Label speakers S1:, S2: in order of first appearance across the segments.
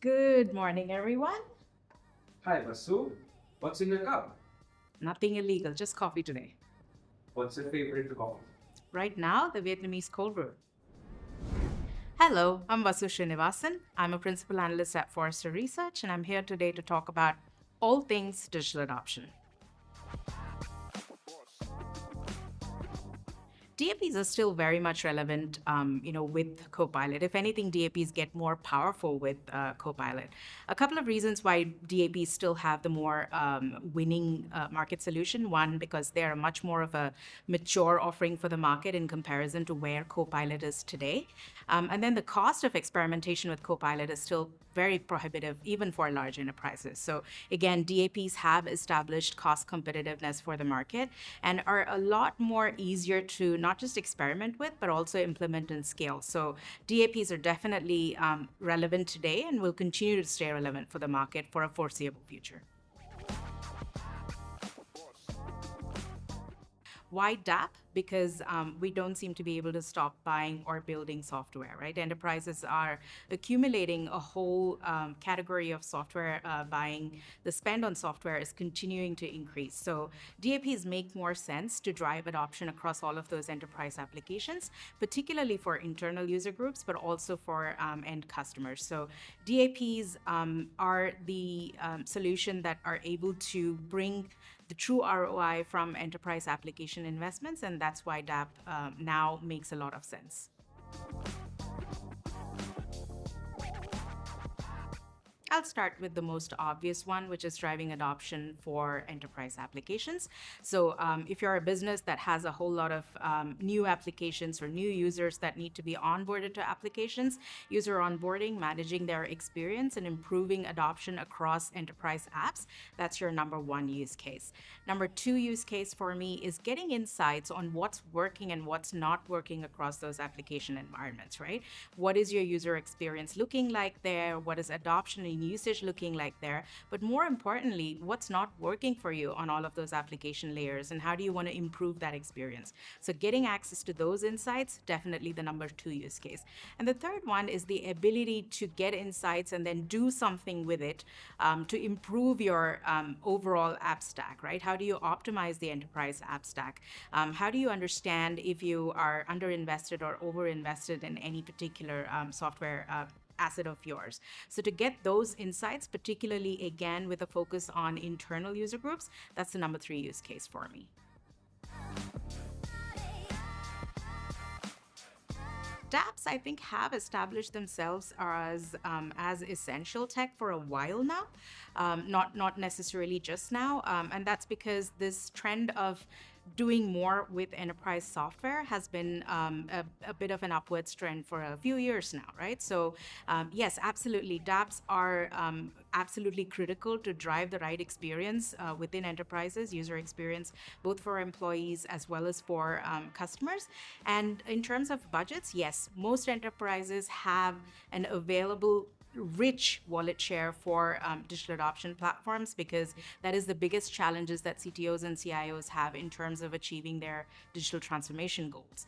S1: Good morning, everyone.
S2: Hi, Vasu. What's in your cup?
S1: Nothing illegal, just coffee today.
S2: What's your favorite coffee?
S1: Right now, the Vietnamese cold brew. Hello, I'm Vasu Srinivasan. I'm a principal analyst at Forrester Research, and I'm here today to talk about all things digital adoption. DAPs are still very much relevant, with Copilot. If anything, DAPs get more powerful with Copilot. A couple of reasons why DAPs still have the more winning market solution. One, because they're much more of a mature offering for the market in comparison to where Copilot is today. And then the cost of experimentation with Copilot is still very prohibitive, even for large enterprises. So again, DAPs have established cost competitiveness for the market and are a lot more easier to not just experiment with, but also implement and scale. So DAPs are definitely relevant today and will continue to stay relevant for the market for a foreseeable future. Why DAP? Because we don't seem to be able to stop buying or building software, right? Enterprises are accumulating a whole category of software buying. The spend on software is continuing to increase. So DAPs make more sense to drive adoption across all of those enterprise applications, particularly for internal user groups, but also for end customers. So DAPs are the solution that are able to bring the true ROI from enterprise application investments, and that's why DAP now makes a lot of sense. I'll start with the most obvious one, which is driving adoption for enterprise applications. So, if you're a business that has a whole lot of new applications or new users that need to be onboarded to applications, user onboarding, managing their experience, and improving adoption across enterprise apps, that's your number one use case. Number two use case for me is getting insights on what's working and what's not working across those application environments, right? What is your user experience looking like there? What is adoption and usage looking like there? But more importantly, what's not working for you on all of those application layers, and how do you want to improve that experience? So getting access to those insights, definitely the number two use case. And the third one is the ability to get insights and then do something with it to improve your overall app stack, right? How do you optimize the enterprise app stack? How do you understand if you are underinvested or overinvested in any particular software asset of yours? So to get those insights, particularly again with a focus on internal user groups, that's the number three use case for me. DApps, I think, have established themselves as essential tech for a while now, not necessarily just now, and that's because this trend of doing more with enterprise software has been a bit of an upwards trend for a few years now, right? So yes, absolutely, DApps are absolutely critical to drive the right experience within enterprises, user experience, both for employees as well as for customers. And in terms of budgets, yes, most enterprises have an available rich wallet share for digital adoption platforms, because that is the biggest challenges that CTOs and CIOs have in terms of achieving their digital transformation goals.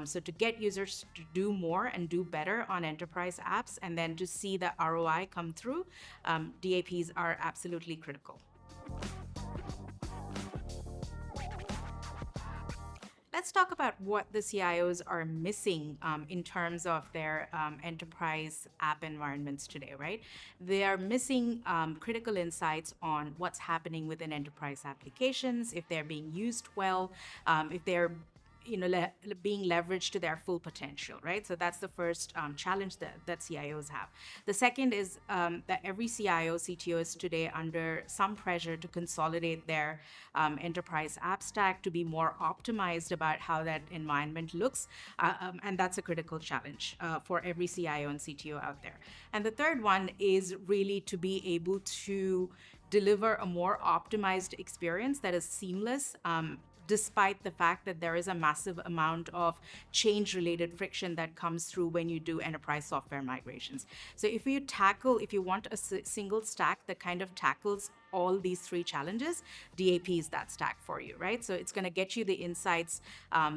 S1: So to get users to do more and do better on enterprise apps, and then to see the ROI come through, DAPs are absolutely critical. Let's talk about what the CIOs are missing in terms of their enterprise app environments today, right? They are missing critical insights on what's happening within enterprise applications, if they're being used well, if they're being leveraged to their full potential, right? So that's the first challenge that CIOs have. The second is that every CIO, CTO is today under some pressure to consolidate their enterprise app stack to be more optimized about how that environment looks. And that's a critical challenge for every CIO and CTO out there. And the third one is really to be able to deliver a more optimized experience that is seamless, despite the fact that there is a massive amount of change related friction that comes through when you do enterprise software migrations. So if you want a single stack that kind of tackles all these three challenges, DAP is that stack for you, right? So it's going to get you the insights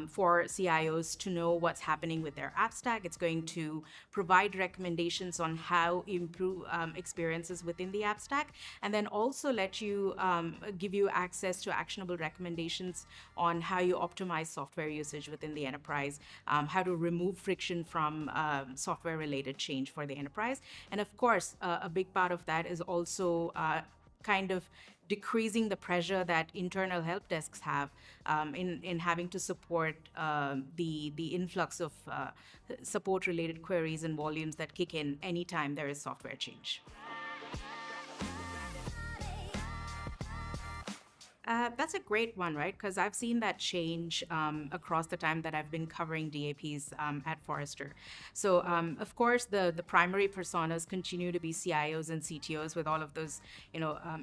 S1: for CIOs to know what's happening with their app stack. It's going to provide recommendations on how improve experiences within the app stack, and then also let you give you access to actionable recommendations on how you optimize software usage within the enterprise, how to remove friction from software related change for the enterprise. And of course, a big part of that is also kind of decreasing the pressure that internal help desks have in having to support the influx of support related queries and volumes that kick in anytime there is software change. That's a great one, right? Because I've seen that change across the time that I've been covering DAPs at Forrester. So, of course, the primary personas continue to be CIOs and CTOs with all of those,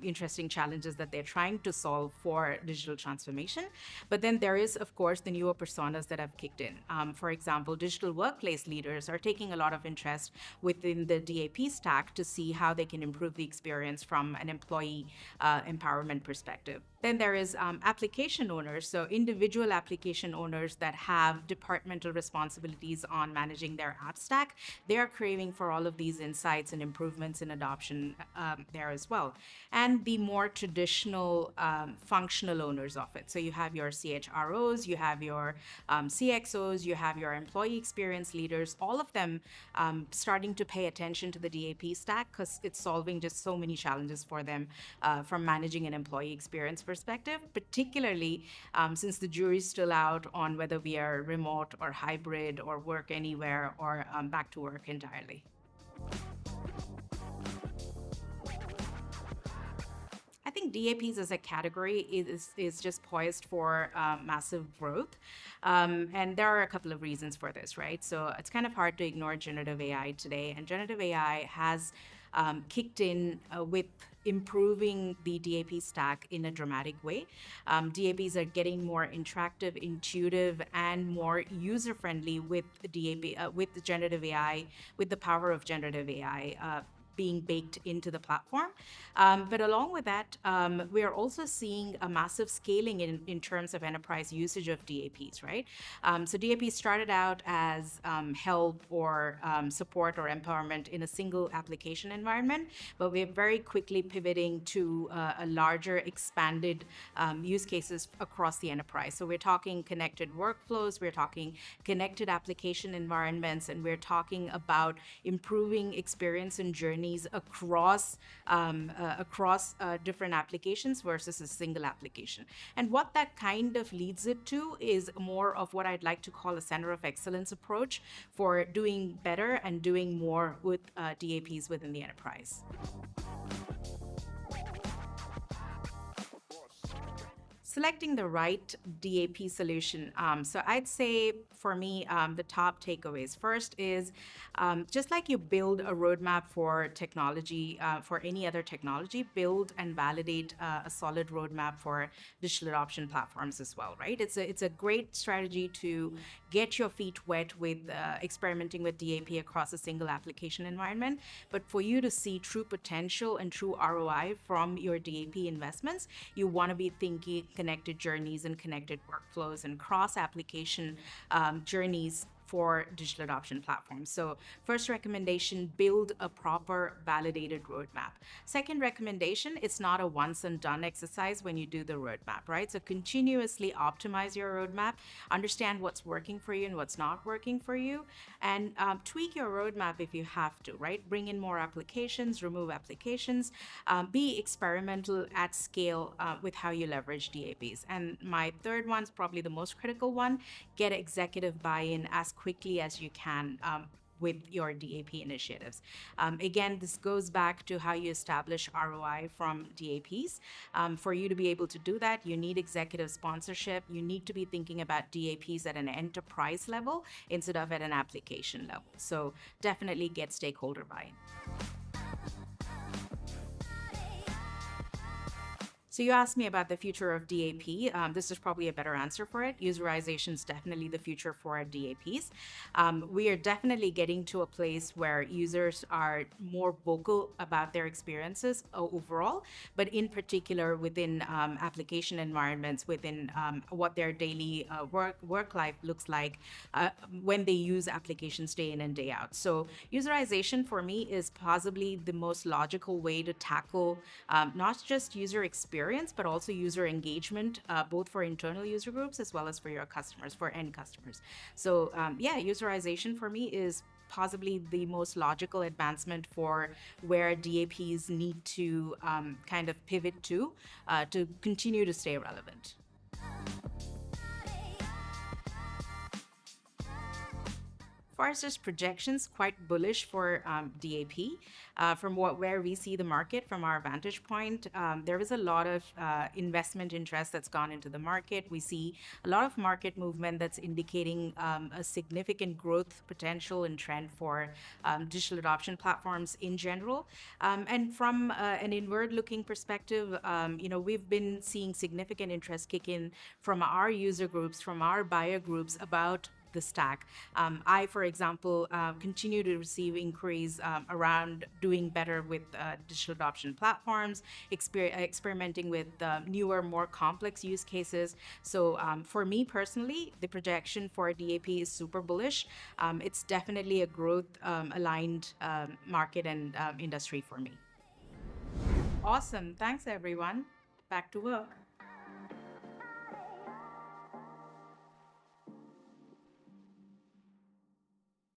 S1: interesting challenges that they're trying to solve for digital transformation. But then there is, of course, the newer personas that have kicked in. For example, digital workplace leaders are taking a lot of interest within the DAP stack to see how they can improve the experience from an employee empowerment perspective. Then there is application owners, so individual application owners that have departmental responsibilities on managing their app stack. They are craving for all of these insights and improvements in adoption there as well. And the more traditional functional owners of it. So you have your CHROs, you have your CXOs, you have your employee experience leaders, all of them starting to pay attention to the DAP stack because it's solving just so many challenges for them from managing an employee experience perspective, particularly since the jury's still out on whether we are remote or hybrid or work anywhere or back to work entirely. I think DAPs as a category is just poised for massive growth. And there are a couple of reasons for this, right? So it's kind of hard to ignore generative AI today. And generative AI has kicked in with improving the DAP stack in a dramatic way. DAPs are getting more interactive, intuitive, and more user-friendly with DAP, with the generative AI, with the power of generative AI. Being baked into the platform. But along with that, we are also seeing a massive scaling in terms of enterprise usage of DAPs, right? So DAPs started out as help or support or empowerment in a single application environment, but we're very quickly pivoting to a larger expanded use cases across the enterprise. So we're talking connected workflows, we're talking connected application environments, and we're talking about improving experience and journey across different applications versus a single application. And what that kind of leads it to is more of what I'd like to call a center of excellence approach for doing better and doing more with DAPs within the enterprise. Selecting the right DAP solution. So I'd say for me, the top takeaways. First is just like you build a roadmap for technology, for any other technology, build and validate a solid roadmap for digital adoption platforms as well, right? It's a great strategy to get your feet wet with experimenting with DAP across a single application environment. But for you to see true potential and true ROI from your DAP investments, you want to be thinking connected journeys and connected workflows and cross-application journeys for digital adoption platforms. So first recommendation, build a proper validated roadmap. Second recommendation, it's not a once and done exercise when you do the roadmap, right? So continuously optimize your roadmap, understand what's working for you and what's not working for you, and tweak your roadmap if you have to, right? Bring in more applications, remove applications, be experimental at scale with how you leverage DAPs. And my third one's probably the most critical one, get executive buy-in as quickly as you can with your DAP initiatives. Again, this goes back to how you establish ROI from DAPs. For you to be able to do that, you need executive sponsorship. You need to be thinking about DAPs at an enterprise level instead of at an application level. So definitely get stakeholder buy-in. So you asked me about the future of DAP. This is probably a better answer for it. Userization is definitely the future for our DAPs. We are definitely getting to a place where users are more vocal about their experiences overall, but in particular within application environments, within what their daily work life looks like when they use applications day in and day out. So userization for me is possibly the most logical way to tackle not just user experience, but also user engagement, both for internal user groups as well as for your customers, for end customers. So yeah, userization for me is possibly the most logical advancement for where DAPs need to kind of pivot to continue to stay relevant. Forrester's projections quite bullish for DAP. From where we see the market from our vantage point, there is a lot of investment interest that's gone into the market. We see a lot of market movement that's indicating a significant growth potential and trend for digital adoption platforms in general. And from an inward-looking perspective, we've been seeing significant interest kick in from our user groups, from our buyer groups about the stack. I, for example, continue to receive inquiries around doing better with digital adoption platforms, experimenting with newer, more complex use cases. So for me personally, the projection for DAP is super bullish. It's definitely a growth aligned market and industry for me. Awesome. Thanks, everyone. Back to work.